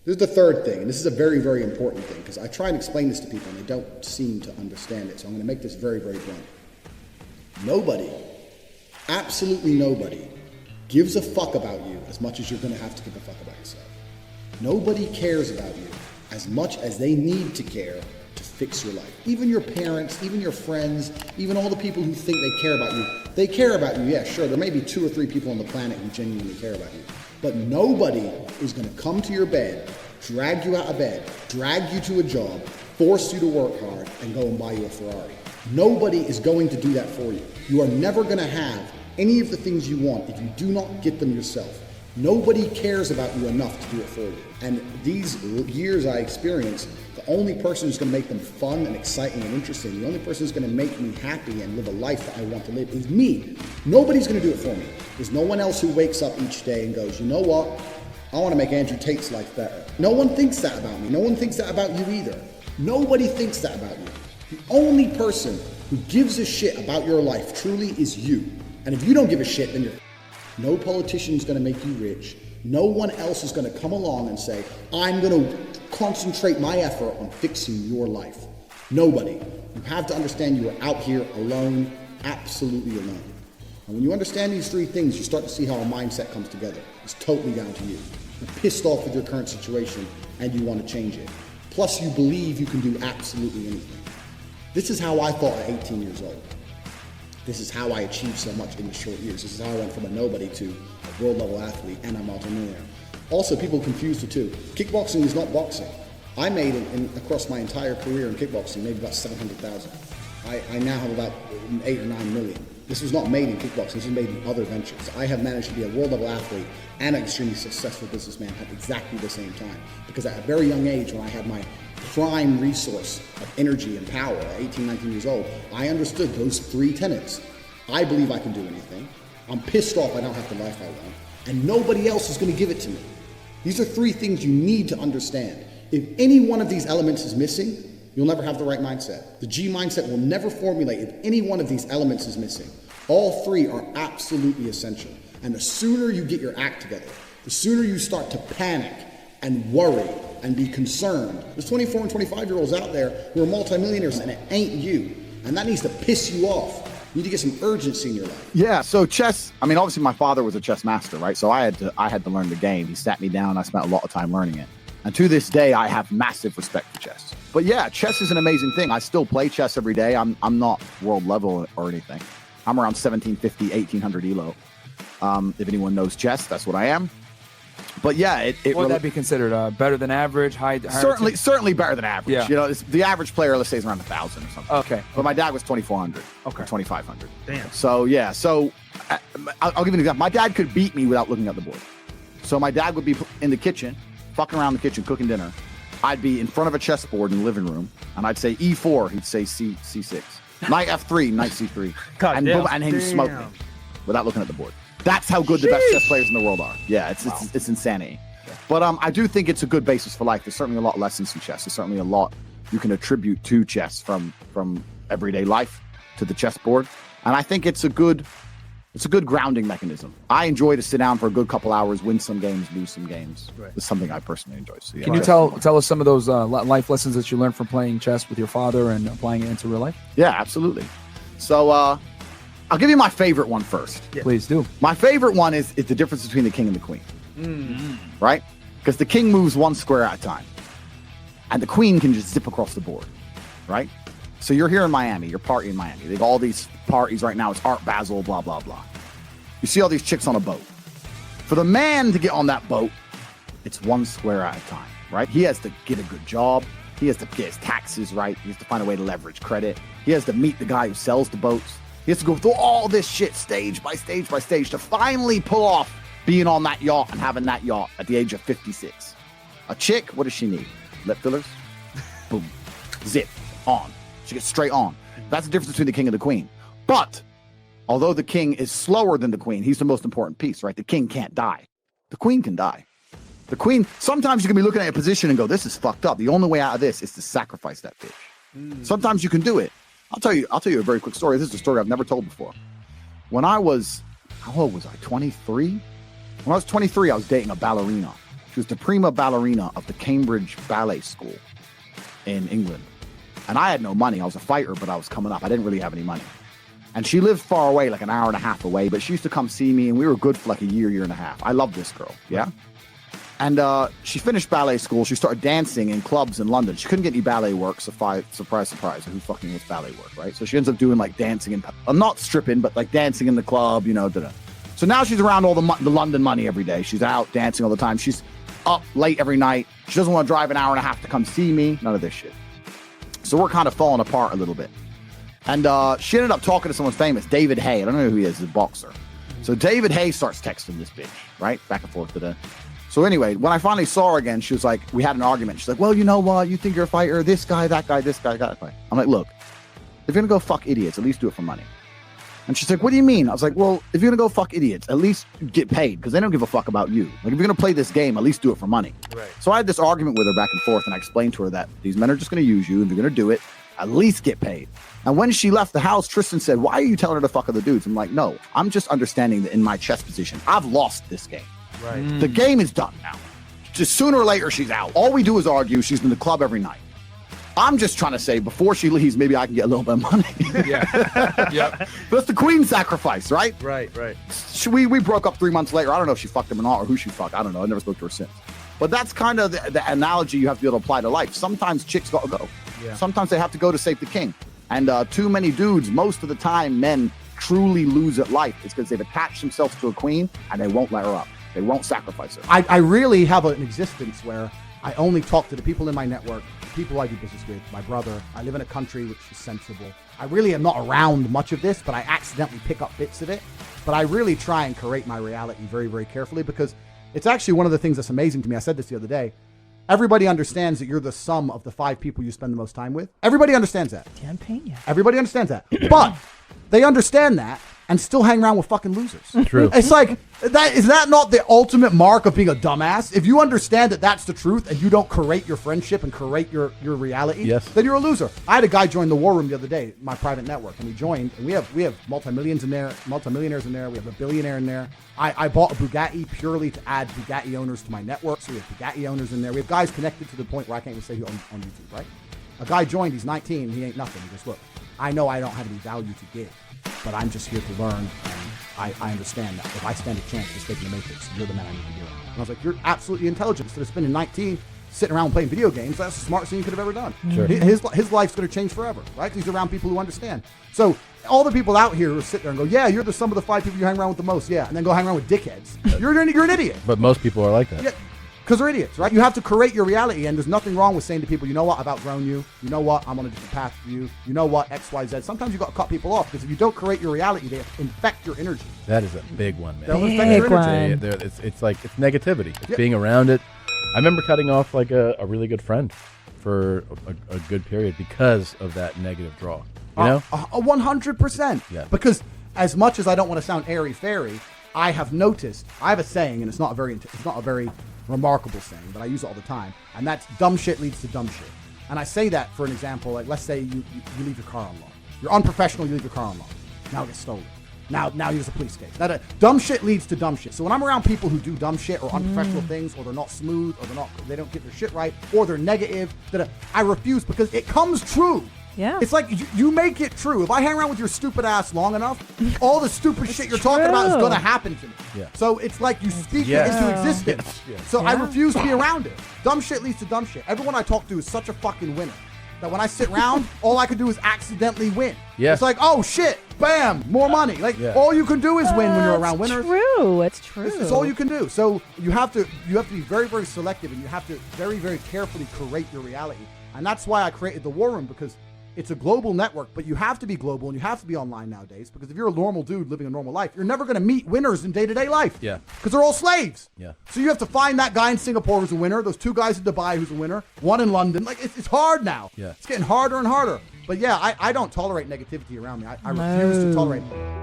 Here's the third thing, and this is a very, very important thing, because I try and explain this to people and they don't seem to understand it. So I'm going to make this very, very blunt. Nobody, absolutely nobody, gives a fuck about you as much as you're going to have to give a fuck about yourself. Nobody cares about you as much as they need to care to fix your life. Even your parents, even your friends, even all the people who think they care about you. They care about you, yeah, sure. There may be 2 or 3 people on the planet who genuinely care about you. But nobody is going to come to your bed, drag you out of bed, drag you to a job, force you to work hard, and go and buy you a Ferrari. Nobody is going to do that for you. You are never going to have any of the things you want if you do not get them yourself. Nobody cares about you enough to do it for you. And these years I experienced, the only person who's going to make them fun and exciting and interesting, the only person who's going to make me happy and live a life that I want to live is me. Nobody's going to do it for me. There's no one else who wakes up each day and goes, you know what? I want to make Andrew Tate's life better. No one thinks that about me. No one thinks that about you either. Nobody thinks that about you. The only person who gives a shit about your life truly is you. And if you don't give a shit, then you're... No politician is going to make you rich. No one else is going to come along and say, I'm going to concentrate my effort on fixing your life. Nobody. You have to understand you are out here alone, absolutely alone. And when you understand these 3 things, you start to see how a mindset comes together. It's totally down to you. You're pissed off with your current situation and you want to change it. Plus you believe you can do absolutely anything. This is how I thought at 18 years old. This is how I achieved so much in the short years. This is how I went from a nobody to a world level athlete and a multimillionaire. Also, people confuse the two. Kickboxing is not boxing. I made across my entire career in kickboxing, maybe about 700,000. I now have about 8 or 9 million. This was not made in kickboxing, this was made in other ventures. I have managed to be a world level athlete and an extremely successful businessman at exactly the same time. Because at a very young age, when I had my prime resource of energy and power at 18, 19 years old, I understood those 3 tenets. I believe I can do anything. I'm pissed off I don't have the life I want. And nobody else is going to give it to me. These are 3 things you need to understand. If any one of these elements is missing, you'll never have the right mindset. The G mindset will never formulate if any one of these elements is missing. All 3 are absolutely essential. And the sooner you get your act together, the sooner you start to panic and worry and be concerned. There's 24 and 25-year-olds out there who are multimillionaires and it ain't you. And that needs to piss you off. You need to get some urgency in your life. Yeah, so chess, I mean, obviously my father was a chess master, right? So I had to learn the game. He sat me down. I spent a lot of time learning it. And to this day, I have massive respect for chess. But yeah, chess is an amazing thing. I still play chess every day. I'm not world level or anything. I'm around 1750, 1800 ELO. If anyone knows chess, that's what I am. But yeah, would that be considered better than average? Certainly better than average. Yeah. You know, the average player, let's say, is around 1,000 or something. Okay. But my dad was 2,400. Okay. Or 2,500. Damn. So yeah, I'll give you an example. My dad could beat me without looking at the board. So my dad would be in the kitchen, fucking around the kitchen, cooking dinner. I'd be in front of a chessboard in the living room, and I'd say E4. He'd say C6. Knight F3, Knight C3. And he'd smoke me without looking at the board. That's how good the best chess players in the world are. Yeah, it's insanity. But I do think it's a good basis for life. There's certainly a lot of lessons in chess. There's certainly a lot you can attribute to chess from everyday life to the chessboard. And I think it's a good grounding mechanism. I enjoy to sit down for a good couple hours, win some games, lose some games. Right. It's something I personally enjoy. So, yeah. Can you tell us some of those life lessons that you learned from playing chess with your father and applying it into real life? Yeah, absolutely. So I'll give you my favorite one first. Yeah. Please do. My favorite one is the difference between the king and the queen. Right? Because the king moves 1 square at a time. And the queen can just zip across the board. Right? So you're here in Miami. You're partying in Miami. They have all these parties right now. It's Art Basel, blah, blah, blah. You see all these chicks on a boat. For the man to get on that boat, it's 1 square at a time. Right? He has to get a good job. He has to get his taxes right. He has to find a way to leverage credit. He has to meet the guy who sells the boats. He has to go through all this shit stage by stage by stage to finally pull off being on that yacht and having that yacht at the age of 56. A chick, what does she need? Lip fillers? Boom. Zip. On. She gets straight on. That's the difference between the king and the queen. But although the king is slower than the queen, he's the most important piece, right? The king can't die. The queen can die. The queen, sometimes you can be looking at a position and go, this is fucked up. The only way out of this is to sacrifice that bitch. Sometimes you can do it. I'll tell you a very quick story. This is a story I've never told before. When I was, how old was I? 23? When I was 23, I was dating a ballerina. She She was the prima ballerina of the Cambridge Ballet School in England. And I had no money. I was a fighter, but I was coming up. I didn't really have any money. And she lived far away, like an hour and a half away, but she used to come see me, and we were good for like a year and a half. I love this girl, yeah? And she finished ballet school. She started dancing in clubs in London. She couldn't get any ballet work, so surprise, surprise, who fucking was ballet work, right? So she ends up doing like dancing, and not stripping, but like dancing in the club, you know, da-da. So now she's around all the London money every day. She's out dancing all the time. She's up late every night. She doesn't want to drive an hour and a half to come see me. None of this shit. So we're kind of falling apart a little bit. And she ended up talking to someone famous, David Hay. I don't know who he is, he's a boxer. So David Hay starts texting this bitch, right? Back and forth to the... So anyway, when I finally saw her again, she was like, we had an argument. She's like, well, you know what? You think you're a fighter? This guy, that guy, this guy, that guy. I'm like, look, if you're going to go fuck idiots, at least do it for money. And she's like, what do you mean? I was like, well, if you're going to go fuck idiots, at least get paid, because they don't give a fuck about you. Like, if you're going to play this game, at least do it for money. Right. So I had this argument with her back and forth, and I explained to her that these men are just going to use you, and they're going to do it, at least get paid. And when she left the house, Tristan said, why are you telling her to fuck other dudes? I'm like, no, I'm just understanding that in my chess position, I've lost this game. Right. The game is done now. Just sooner or later, she's out. All we do is argue. She's in the club every night. I'm just trying to say, before she leaves, maybe I can get a little bit of money. Yeah. Yep. That's the queen sacrifice, right? Right. We broke up 3 months later. I don't know if she fucked him or not, or who she fucked. I don't know. I never spoke to her since. But that's kind of the analogy you have to be able to apply to life. Sometimes chicks got to go. Yeah. Sometimes they have to go to save the king. And too many dudes, most of the time, men truly lose at life. It's because they've attached themselves to a queen and they won't let her up. They won't sacrifice her. I really have an existence where I only talk to the people in my network, the people I do business with, my brother. I live in a country which is sensible. I really am not around much of this, but I accidentally pick up bits of it. But I really try and curate my reality very, very carefully, because it's actually one of the things that's amazing to me. I said this the other day. Everybody understands that you're the sum of the 5 people you spend the most time with. Everybody understands that. Everybody understands that. But they understand that and still hang around with fucking losers. True. It's like, is that not the ultimate mark of being a dumbass? If you understand that that's the truth and you don't curate your friendship and curate your reality, Yes. then you're a loser. I had a guy join the War Room the other day, my private network, and he joined, and we have multi-millions in there, multi-millionaires in there, we have a billionaire in there. I bought a Bugatti purely to add Bugatti owners to my network, so we have Bugatti owners in there. We have guys connected to the point where I can't even say who on YouTube, right? A guy joined, he's 19, he ain't nothing. He goes, look, I know I don't have any value to give, but I'm just here to learn, and I understand that if I stand a chance to stay in the matrix, you're the man I need to be around. And I was like, you're absolutely intelligent. Instead of spending 19 sitting around playing video games, that's the smartest thing you could have ever done. Sure. His life's going to change forever, right? He's around people who understand. So all the people out here who sit there and go, yeah, you're the sum of the 5 people you hang around with the most, yeah, and then go hang around with dickheads. You're an idiot. But most people are like that. Yeah, because they're idiots, right? You have to create your reality, and there's nothing wrong with saying to people, you know what, I've outgrown you. You know what, I'm on a different path for you. You know what, X, Y, Z. Sometimes you got to cut people off, because if you don't create your reality, they infect your energy. That is a big one, man. They'll infect your energy. It's like, it's negativity. It's being around it. I remember cutting off like a really good friend for a good period because of that negative draw. You know? 100%. Yeah. Because as much as I don't want to sound airy-fairy, I have noticed, I have a saying, and it's not a very remarkable saying, but I use it all the time, and that's dumb shit leads to dumb shit. And I say that for an example, like let's say you leave your car unlocked. You're unprofessional, you leave your car unlocked. Now it gets stolen. Now here's a police case. Now, dumb shit leads to dumb shit. So when I'm around people who do dumb shit or unprofessional things, or they're not smooth, or they don't get their shit right, or they're negative, I refuse, because it comes true. Yeah. It's like you make it true. If I hang around with your stupid ass long enough, all the stupid shit you're talking about is going to happen to me. Yeah. So it's like you speak it into existence. Yes. So I refuse to be around it. Dumb shit leads to dumb shit. Everyone I talk to is such a fucking winner that when I sit around, all I can do is accidentally win. Yeah. It's like, oh shit, bam, more money. Like all you can do is win when you're around winners. It's true. It's all you can do. So you have to be very, very selective, and you have to very, very carefully curate your reality. And that's why I created the War Room, because it's a global network, but you have to be global and you have to be online nowadays, because if you're a normal dude living a normal life, you're never going to meet winners in day-to-day life. Yeah. Because they're all slaves. Yeah. So you have to find that guy in Singapore who's a winner, those 2 guys in Dubai who's a winner, 1 in London. Like, it's hard now. Yeah. It's getting harder and harder. But yeah, I don't tolerate negativity around me. I refuse to tolerate it.